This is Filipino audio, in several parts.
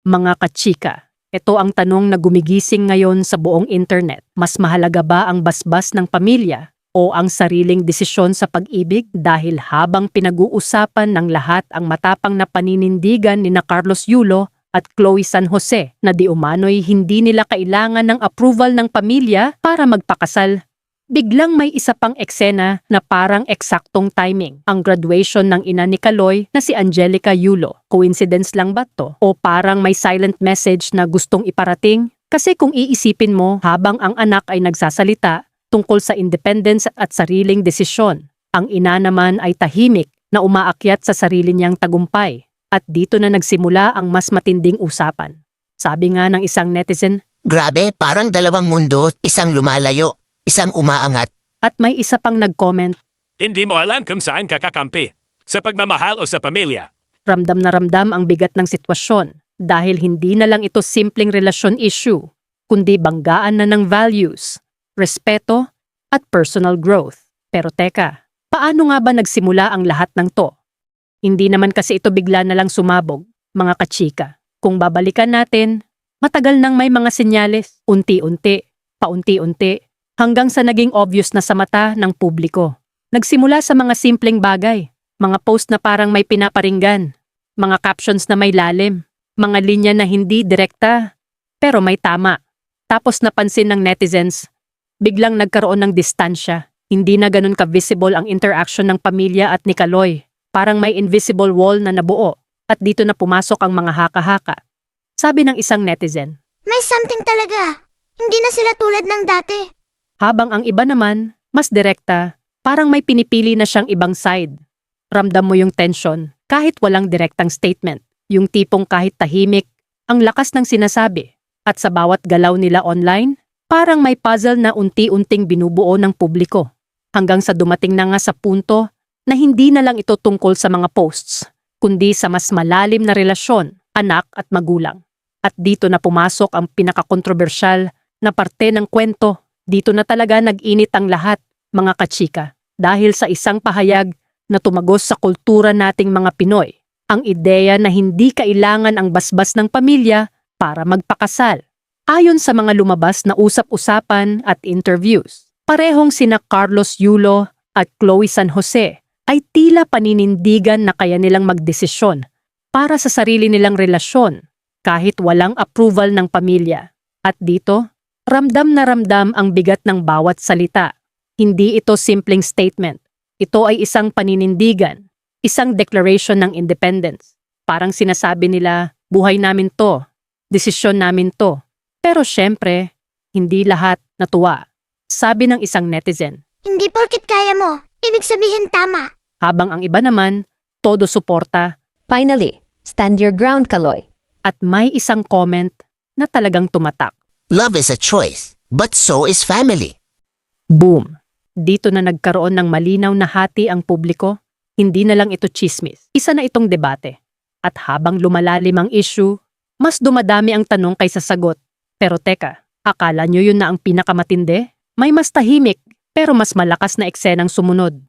Mga kachika, ito ang tanong na gumigising ngayon sa buong internet. Mas mahalaga ba ang basbas ng pamilya o ang sariling desisyon sa pag-ibig? Dahil habang pinag-uusapan ng lahat ang matapang na paninindigan ni na Carlos Yulo at Chloe San Jose na di umano'y hindi nila kailangan ng approval ng pamilya para magpakasal, biglang may isa pang eksena na parang eksaktong timing. Ang graduation ng ina ni Kaloy na si Angelica Yulo. Coincidence lang ba to? O parang may silent message na gustong iparating? Kasi kung iisipin mo, habang ang anak ay nagsasalita tungkol sa independence at sariling desisyon, ang ina naman ay tahimik na umaakyat sa sarili niyang tagumpay. At dito na nagsimula ang mas matinding usapan. Sabi nga ng isang netizen, Grabe, parang dalawang mundo, isang lumalayo, isang umaangat. at may isa pang nag-comment, Hindi mo alam kung saan ka kakampi. Sa pagmamahal o sa pamilya. ramdam na ramdam ang bigat ng sitwasyon dahil hindi na lang ito simpleng relasyon issue, kundi banggaan na ng values, respeto, at personal growth. Pero teka, paano nga ba nagsimula ang lahat ng to? Hindi naman kasi ito bigla na lang sumabog, mga kachika. Kung babalikan natin, matagal nang may mga senyales, unti-unti, paunti-unti, hanggang sa naging obvious na sa mata ng publiko. Nagsimula sa mga simpleng bagay, mga post na parang may pinaparinggan, mga captions na may lalim, mga linya na hindi direkta, pero may tama. Tapos napansin ng netizens, biglang nagkaroon ng distansya. Hindi na ganun ka-visible ang interaction ng pamilya at ni Kaloy. Parang may invisible wall na nabuo at dito na pumasok ang mga haka-haka. Sabi ng isang netizen. May something talaga. Hindi na sila tulad ng dati. Habang ang iba naman, mas direkta, parang may pinipili na siyang ibang side. Ramdam mo yung tension kahit walang direktang statement. Yung tipong kahit tahimik, ang lakas ng sinasabi. At sa bawat galaw nila online, parang may puzzle na unti-unting binubuo ng publiko. Hanggang sa dumating na nga sa punto na hindi na lang ito tungkol sa mga posts, kundi sa mas malalim na relasyon, anak at magulang. At dito na pumasok ang pinakakontrobersyal na parte ng kwento. Dito na talaga nag-init ang lahat, mga kachika, dahil sa isang pahayag na tumagos sa kultura nating mga Pinoy, ang ideya na hindi kailangan ang basbas ng pamilya para magpakasal. Ayon sa mga lumabas na usap-usapan at interviews, parehong sina Carlos Yulo at Chloe San Jose ay tila paninindigan na kaya nilang magdesisyon para sa sarili nilang relasyon kahit walang approval ng pamilya. At dito, ramdam na ramdam ang bigat ng bawat salita. Hindi ito simpleng statement. Ito ay isang paninindigan, isang declaration ng independence. Parang sinasabi nila, buhay namin to, desisyon namin to. Pero syempre, hindi lahat natuwa. Sabi ng isang netizen. Hindi porkit kaya mo, ibig sabihin tama. Habang ang iba naman, todo suporta. Finally, stand your ground, Kaloy. At may isang comment na talagang tumatak. Love is a choice, but so is family. Boom! Dito na nagkaroon ng malinaw na hati ang publiko. Hindi na lang ito chismis. Isa na itong debate. At habang lumalalim ang issue, mas dumadami ang tanong kaysa sagot. Pero teka, akala nyo yun na ang pinakamatindi? May mas tahimik, pero mas malakas na eksenang sumunod.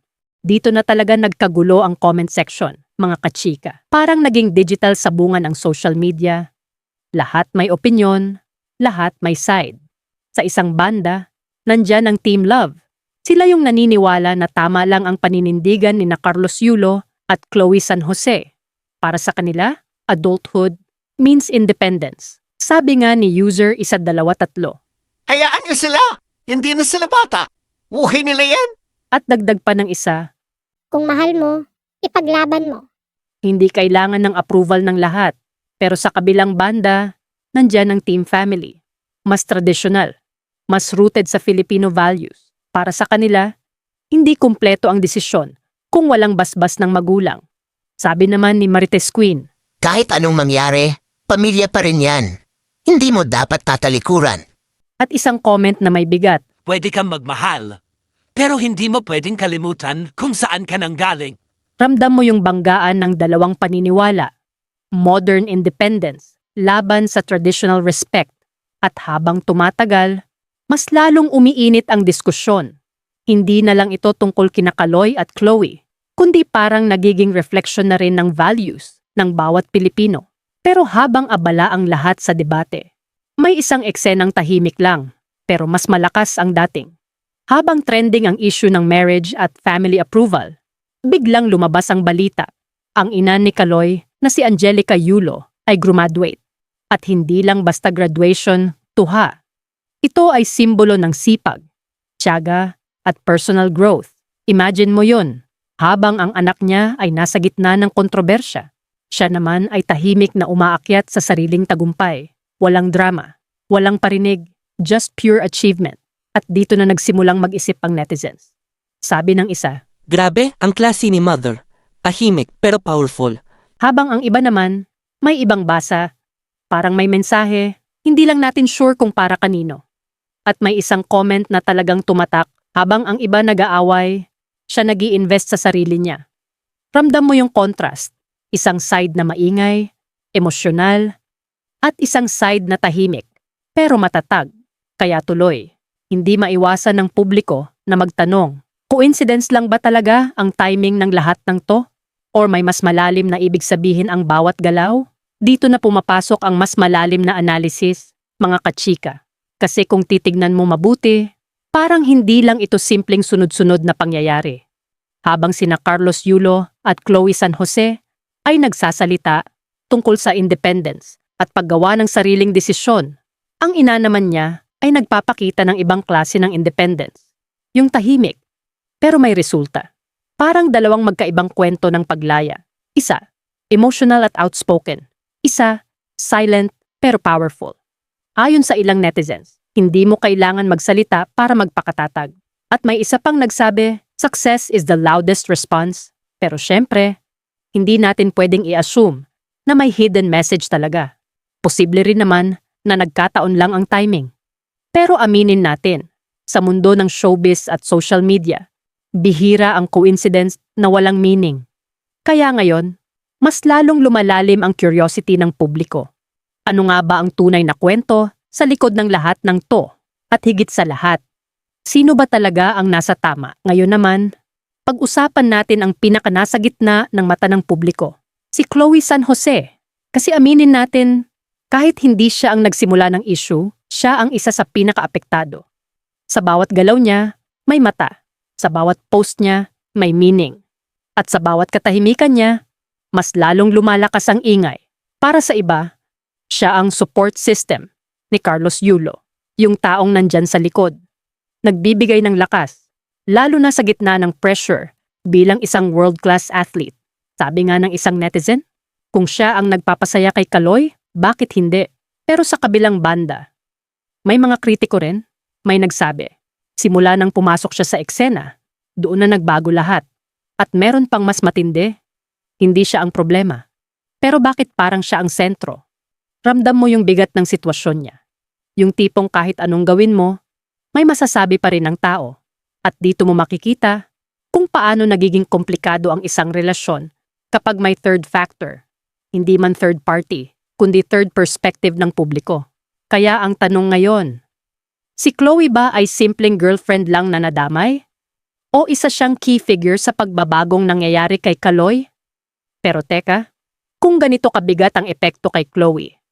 Dito na talaga nagkagulo ang comment section, mga kachika. Parang naging digital sabungan ang social media. Lahat may opinyon, lahat may side. Sa isang banda, nandyan ang Team Love. Sila yung naniniwala na tama lang ang paninindigan ni na Carlos Yulo at Chloe San Jose. Para sa kanila, adulthood means independence. Sabi nga ni user 123. Hayaan niyo sila! Hindi na sila bata! Buhay nila yan! At dagdag pa ng isa, Kung mahal mo, ipaglaban mo. hindi kailangan ng approval ng lahat. Pero sa kabilang banda, nandyan ang team family. Mas tradisyonal, mas rooted sa Filipino values. Para sa kanila, hindi kumpleto ang desisyon kung walang basbas ng magulang. Sabi naman ni Marites Queen, Kahit anong mangyari, pamilya pa rin yan. Hindi mo dapat tatalikuran. at isang comment na may bigat, Pwede kang magmahal. Pero hindi mo pwedeng kalimutan kung saan ka nanggaling. ramdam mo yung banggaan ng dalawang paniniwala. Modern independence, laban sa traditional respect. At habang tumatagal, mas lalong umiinit ang diskusyon. Hindi na lang ito tungkol kina Kaloy at Chloe, kundi parang nagiging reflection na rin ng values ng bawat Pilipino. Pero habang abala ang lahat sa debate, may isang eksenang tahimik lang, pero mas malakas ang dating. Habang trending ang issue ng marriage at family approval, biglang lumabas ang balita. Ang ina ni Kaloy na si Angelica Yulo ay graduate. At hindi lang basta graduation, tuha. Ito ay simbolo ng sipag, tiyaga, at personal growth. Imagine mo yun, habang ang anak niya ay nasa gitna ng kontrobersya. Siya naman ay tahimik na umaakyat sa sariling tagumpay. Walang drama, walang parinig, just pure achievement. At dito na nagsimulang mag-isip ang netizens. Sabi ng isa, Grabe, ang klase ni Mother. Tahimik pero powerful. habang ang iba naman, may ibang basa, parang may mensahe, hindi lang natin sure kung para kanino. At may isang comment na talagang tumatak, habang ang iba nag-aaway, siya nag-i-invest sa sarili niya. Ramdam mo yung contrast, isang side na maingay, emosyonal, at isang side na tahimik, pero matatag, kaya tuloy. Hindi maiwasan ng publiko na magtanong, coincidence lang ba talaga ang timing ng lahat ng to? Or may mas malalim na ibig sabihin ang bawat galaw? Dito na pumapasok ang mas malalim na analysis, mga kachika. Kasi kung titignan mo mabuti, parang hindi lang ito simpleng sunod-sunod na pangyayari. Habang sina Carlos Yulo at Chloe San Jose ay nagsasalita tungkol sa independence at paggawa ng sariling desisyon, ang ina naman niya ay nagpapakita ng ibang klase ng independence. Yung tahimik, pero may resulta. Parang dalawang magkaibang kwento ng paglaya. Isa, emotional at outspoken. Isa, silent pero powerful. Ayon sa ilang netizens, hindi mo kailangan magsalita para magpakatatag. At may isa pang nagsabi, success is the loudest response. Pero syempre, hindi natin pwedeng i-assume na may hidden message talaga. Posible rin naman na nagkataon lang ang timing. Pero aminin natin, sa mundo ng showbiz at social media, bihira ang coincidence na walang meaning. Kaya ngayon, mas lalong lumalalim ang curiosity ng publiko. Ano nga ba ang tunay na kwento sa likod ng lahat ng to? At higit sa lahat, sino ba talaga ang nasa tama? Ngayon naman, pag-usapan natin ang pinakanasa gitna ng mata ng publiko, si Chloe San Jose. Kasi aminin natin, kahit hindi siya ang nagsimula ng issue, siya ang isa sa pinakaapektado. Sa bawat galaw niya, may mata. Sa bawat post niya, may meaning. At sa bawat katahimikan niya, mas lalong lumalakas ang ingay. Para sa iba, siya ang support system ni Carlos Yulo, yung taong nandyan sa likod. Nagbibigay ng lakas, lalo na sa gitna ng pressure bilang isang world-class athlete. Sabi nga ng isang netizen, kung siya ang nagpapasaya kay Kaloy, bakit hindi? Pero sa kabilang banda, may mga kritiko rin, may nagsabi, simula nang pumasok siya sa eksena, doon na nagbago lahat. At meron pang mas matindi, hindi siya ang problema. Pero bakit parang siya ang sentro? Ramdam mo yung bigat ng sitwasyon niya. Yung tipong kahit anong gawin mo, may masasabi pa rin ang tao. At dito mo makikita kung paano nagiging komplikado ang isang relasyon kapag may third factor. Hindi man third party, kundi third perspective ng publiko. Kaya ang tanong ngayon, si Chloe ba ay simpleng girlfriend lang na nadamay? O isa siyang key figure sa pagbabagong nangyayari kay Kaloy? Pero teka, kung ganito kabigat ang epekto kay Chloe,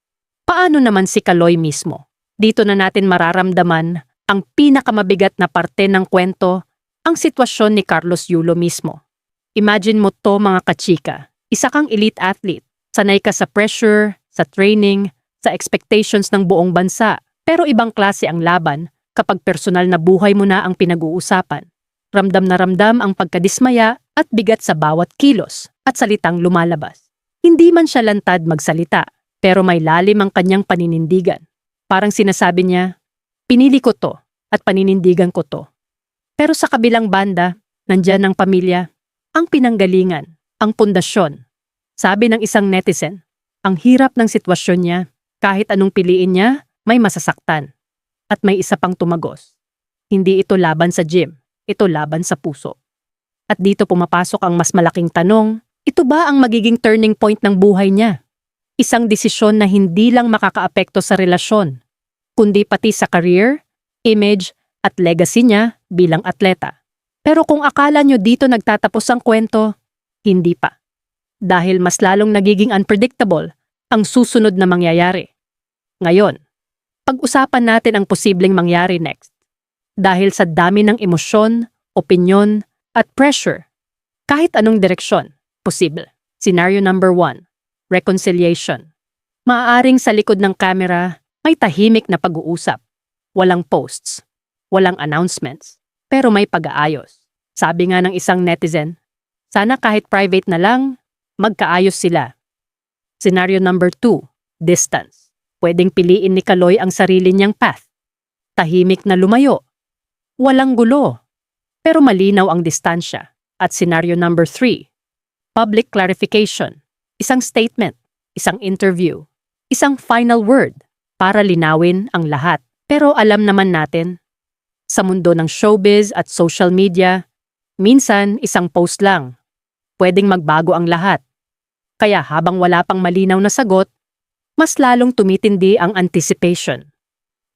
paano naman si Kaloy mismo? Dito na natin mararamdaman ang pinakamabigat na parte ng kwento, ang sitwasyon ni Carlos Yulo mismo. Imagine mo to mga kachika, isa kang elite athlete, sanay ka sa pressure, sa training, sa expectations ng buong bansa, pero ibang klase ang laban kapag personal na buhay mo na ang pinag-uusapan. Ramdam na ramdam ang pagkadismaya at bigat sa bawat kilos at salitang lumalabas. Hindi man siya lantad magsalita, pero may lalim ang kanyang paninindigan. Parang sinasabi niya, pinili ko to at paninindigan ko to. Pero sa kabilang banda, nandyan ang pamilya, ang pinanggalingan, ang pundasyon. Sabi ng isang netizen, ang hirap ng sitwasyon niya, kahit anong piliin niya, may masasaktan. At may isa pang tumagos. Hindi ito laban sa gym, ito laban sa puso. At dito pumapasok ang mas malaking tanong, ito ba ang magiging turning point ng buhay niya? Isang desisyon na hindi lang makakaapekto sa relasyon, kundi pati sa career, image, at legacy niya bilang atleta. Pero kung akala nyo dito nagtatapos ang kwento, hindi pa. Dahil mas lalong nagiging unpredictable ang susunod na mangyayari. Ngayon, pag-usapan natin ang posibleng mangyari next. Dahil sa dami ng emosyon, opinyon, at pressure, kahit anong direksyon, posible. Scenario number 1, reconciliation. Maaaring sa likod ng kamera, may tahimik na pag-uusap. Walang posts, walang announcements, pero may pag-aayos. Sabi nga ng isang netizen, sana kahit private na lang, magkaayos sila. Scenario number 2, distance. Pwedeng piliin ni Kaloy ang sarili niyang path. Tahimik na lumayo. Walang gulo. Pero malinaw ang distansya. At scenario number 3, public clarification. Isang statement, isang interview, isang final word para linawin ang lahat. Pero alam naman natin, sa mundo ng showbiz at social media, minsan isang post lang. Pwedeng magbago ang lahat. Kaya habang wala pang malinaw na sagot, mas lalong tumitindi ang anticipation.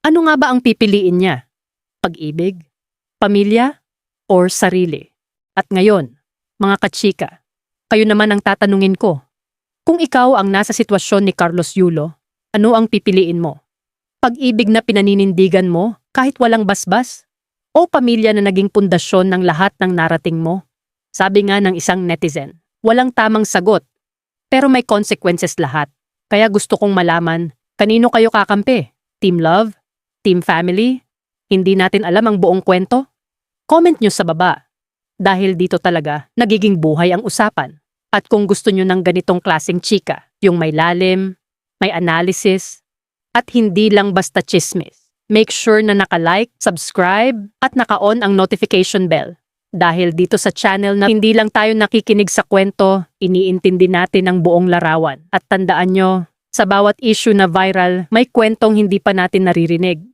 Ano nga ba ang pipiliin niya? Pag-ibig? Pamilya? Or sarili? At ngayon, mga kachika, kayo naman ang tatanungin ko. Kung ikaw ang nasa sitwasyon ni Carlos Yulo, ano ang pipiliin mo? Pag-ibig na pinaninindigan mo kahit walang basbas? O pamilya na naging pundasyon ng lahat ng narating mo? Sabi nga ng isang netizen, walang tamang sagot, pero may consequences lahat. Kaya gusto kong malaman, kanino kayo kakampi? Team Love? Team Family? Hindi natin alam ang buong kwento? Comment nyo sa baba. Dahil dito talaga, nagiging buhay ang usapan. At kung gusto nyo ng ganitong klaseng chika, yung may lalim, may analysis, at hindi lang basta chismis, make sure na naka-like, subscribe, at naka-on ang notification bell. Dahil dito sa channel na hindi lang tayo nakikinig sa kwento, iniintindi natin ang buong larawan. At tandaan nyo, sa bawat issue na viral, may kwentong hindi pa natin naririnig.